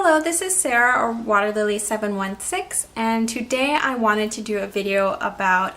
Hello, this is Sarah or waterlily716, and today I wanted to do a video about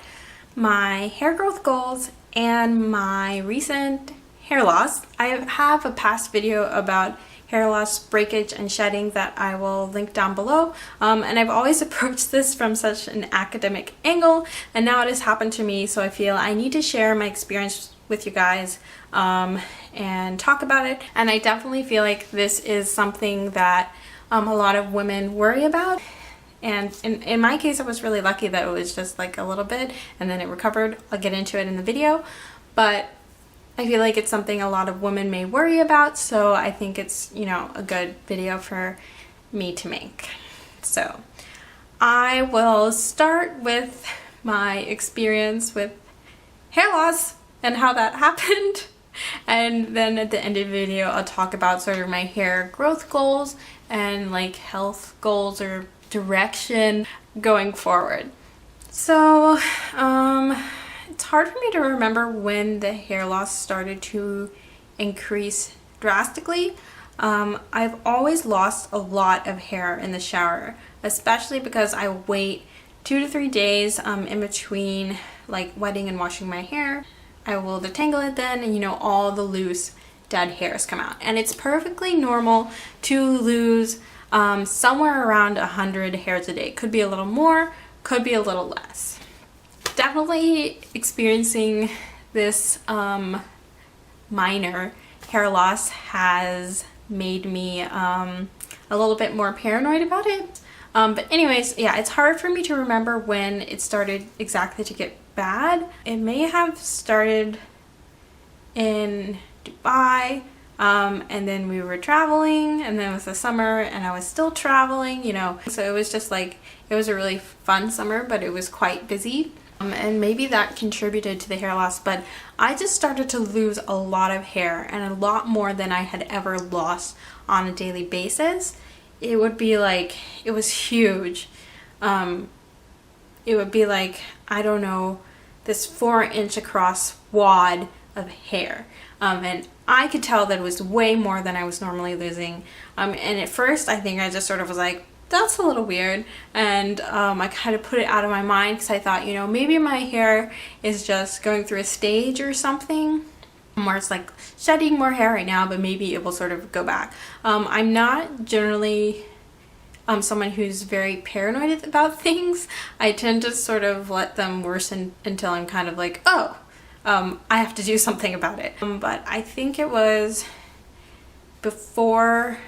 my hair growth goals and my recent hair loss. I have a past video about hair loss, breakage, and shedding that I will link down below, and I've always approached this from such an academic angle, and now it has happened to me, so I feel I need to share my experience with you guys and talk about it. And I definitely feel like this is something that a lot of women worry about, and in my case I was really lucky that it was just like a little bit and then it recovered. I'll get into it in the video, but I feel like it's something a lot of women may worry about, so I think it's, you know, a good video for me to make. So I will start with my experience with hair loss and how that happened, and then at the end of the video I'll talk about sort of my hair growth goals and like health goals or direction going forward. So it's hard for me to remember when the hair loss started to increase drastically. I've always lost a lot of hair in the shower, especially because I wait 2 to 3 days in between like wetting and washing my hair. I will detangle it then, and you know, all the loose dead hairs come out. And it's perfectly normal to lose somewhere around 100 hairs a day. Could be a little more, could be a little less. Definitely experiencing this minor hair loss has made me a little bit more paranoid about it. But anyways, yeah, it's hard for me to remember when it started exactly to get bad. It may have started in Dubai, and then we were traveling, and then it was the summer and I was still traveling, you know, so it was just like, it was a really fun summer, but it was quite busy, and maybe that contributed to the hair loss. But I just started to lose a lot of hair, and a lot more than I had ever lost on a daily basis. It would be like, it was huge. It would be like, I don't know, this 4-inch across wad of hair, and I could tell that it was way more than I was normally losing, and at first I think I just sort of was like, that's a little weird, and I kind of put it out of my mind because I thought, you know, maybe my hair is just going through a stage or something where it's like shedding more hair right now, but maybe it will sort of go back. I'm not generally someone who's very paranoid about things. I tend to sort of let them worsen until I'm kind of like, oh, I have to do something about it. But I think it was before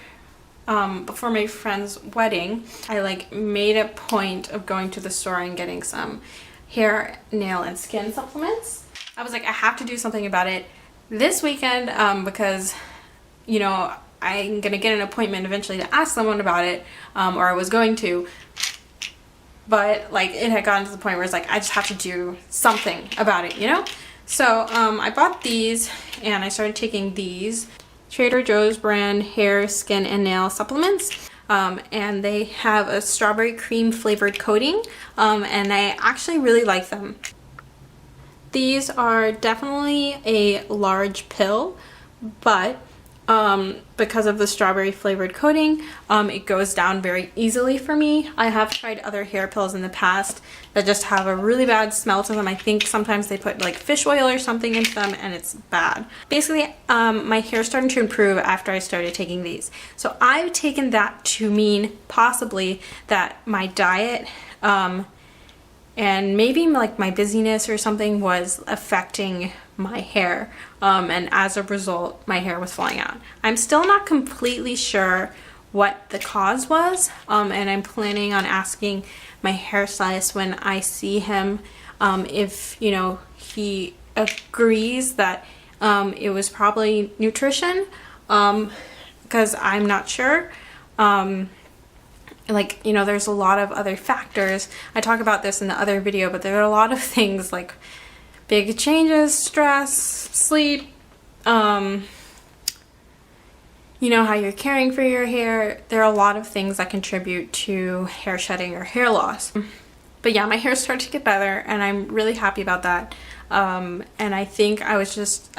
my friend's wedding, I like made a point of going to the store and getting some hair, nail, and skin supplements. I was like, I have to do something about it this weekend, because, you know, I'm gonna get an appointment eventually to ask someone about it, or I was going to, but like it had gotten to the point where it's like, I just have to do something about it, you know? So I bought these and I started taking these Trader Joe's brand hair, skin, and nail supplements, and they have a strawberry cream flavored coating, and I actually really like them. These are definitely a large pill, but because of the strawberry flavored coating, it goes down very easily for me. I have tried other hair pills in the past that just have a really bad smell to them. I think sometimes they put like fish oil or something into them, and it's bad. Basically, my hair started to improve after I started taking these. So I've taken that to mean possibly that my diet and maybe like my busyness or something was affecting my hair, and as a result my hair was falling out. I'm still not completely sure what the cause was, and I'm planning on asking my hairstylist when I see him if, you know, he agrees that it was probably nutrition, because I'm not sure. Like, you know, there's a lot of other factors. I talk about this in the other video, but there are a lot of things like big changes, stress, sleep, you know, how you're caring for your hair. There are a lot of things that contribute to hair shedding or hair loss. But yeah, my hair started to get better, and I'm really happy about that. And I think I was just,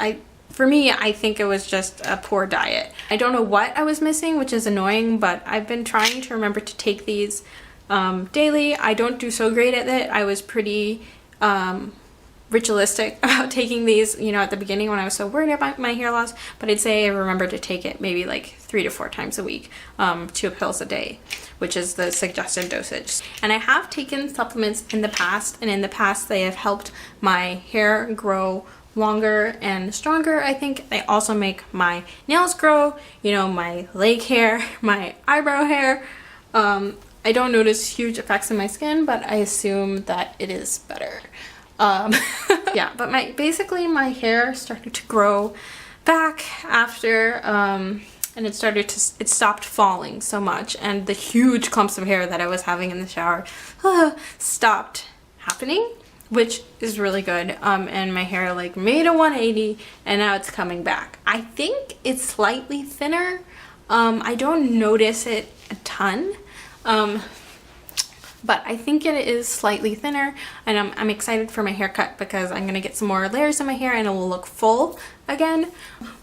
for me, I think it was just a poor diet. I don't know what I was missing, which is annoying, but I've been trying to remember to take these daily. I don't do so great at it. I was pretty ritualistic about taking these, you know, at the beginning when I was so worried about my hair loss, but I'd say I remember to take it maybe like 3 to 4 times a week, 2 pills a day, which is the suggested dosage. And I have taken supplements in the past, and in the past they have helped my hair grow longer and stronger. I think they also make my nails grow, you know, my leg hair, my eyebrow hair. I don't notice huge effects in my skin, but I assume that it is better. Yeah, but basically my hair started to grow back after, and it stopped falling so much, and the huge clumps of hair that I was having in the shower stopped happening, which is really good. And my hair like made a 180, and now it's coming back. I think it's slightly thinner. I don't notice it a ton. But I think it is slightly thinner, and I'm excited for my haircut because I'm gonna get some more layers in my hair and it will look full again.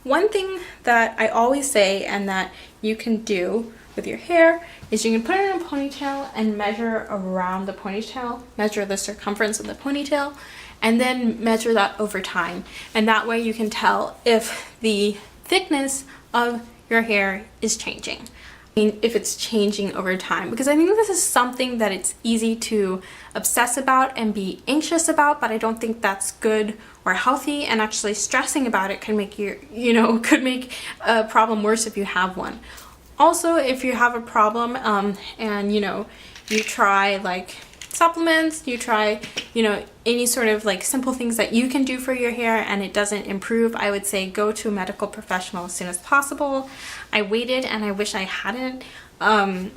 One thing that I always say and that you can do with your hair is you can put it in a ponytail and measure around the ponytail, measure the circumference of the ponytail, and then measure that over time. And that way you can tell if the thickness of your hair is changing. If it's changing over time, because I think this is something that it's easy to obsess about and be anxious about, but I don't think that's good or healthy, and actually stressing about it can make could make a problem worse if you have one. Also, if you have a problem and you try like supplements, you try any sort of like simple things that you can do for your hair and it doesn't improve, I would say go to a medical professional as soon as possible. I waited, and I wish I hadn't. I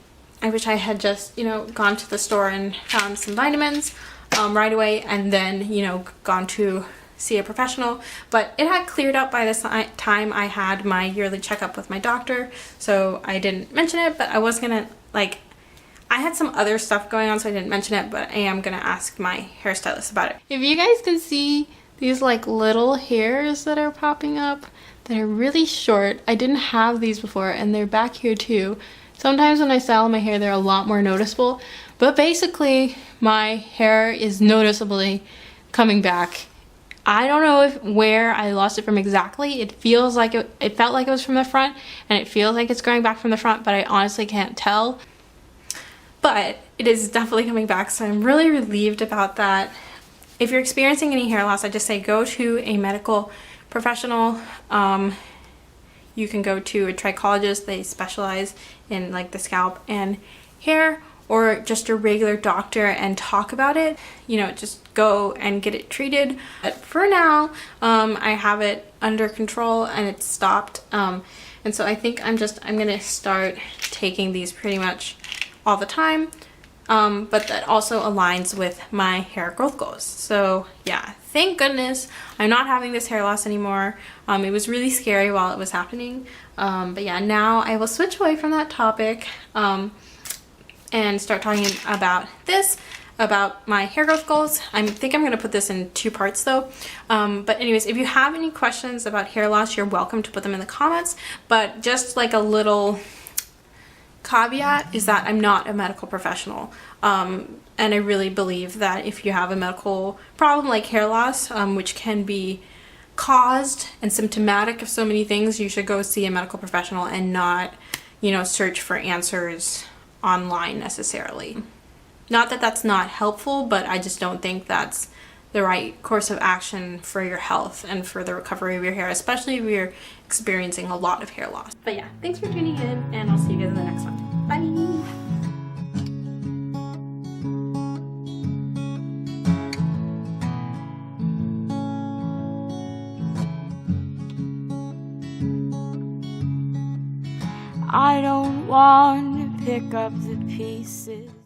wish I had just gone to the store and found some vitamins right away, and then gone to see a professional. But it had cleared up by the time I had my yearly checkup with my doctor, so I didn't mention it. But I was gonna I had some other stuff going on, so I didn't mention it, but I am gonna ask my hairstylist about it. If you guys can see these like little hairs that are popping up that are really short, I didn't have these before, and they're back here too. Sometimes when I style my hair, they're a lot more noticeable, but basically my hair is noticeably coming back. I don't know where I lost it from exactly. It feels like it felt like it was from the front, and it feels like it's growing back from the front, but I honestly can't tell. But it is definitely coming back, so I'm really relieved about that. If you're experiencing any hair loss, I just say go to a medical professional. You can go to a trichologist. They specialize in like the scalp and hair, or just a regular doctor and talk about it. Just go and get it treated. But for now, I have it under control and it's stopped. And so I think I'm gonna start taking these pretty much all the time, but that also aligns with my hair growth goals. So yeah, thank goodness I'm not having this hair loss anymore. It was really scary while it was happening, but yeah, now I will switch away from that topic and start talking about my hair growth goals. I think I'm going to put this in 2 parts though. But anyways, if you have any questions about hair loss, you're welcome to put them in the comments, but just like a little caveat is that I'm not a medical professional, and I really believe that if you have a medical problem like hair loss, which can be caused and symptomatic of so many things, you should go see a medical professional and not search for answers online necessarily. Not that that's not helpful, but I just don't think that's the right course of action for your health and for the recovery of your hair, especially if you're experiencing a lot of hair loss. But yeah, thanks for tuning in, and I'll see you guys in the next one. Bye! I don't want to pick up the pieces.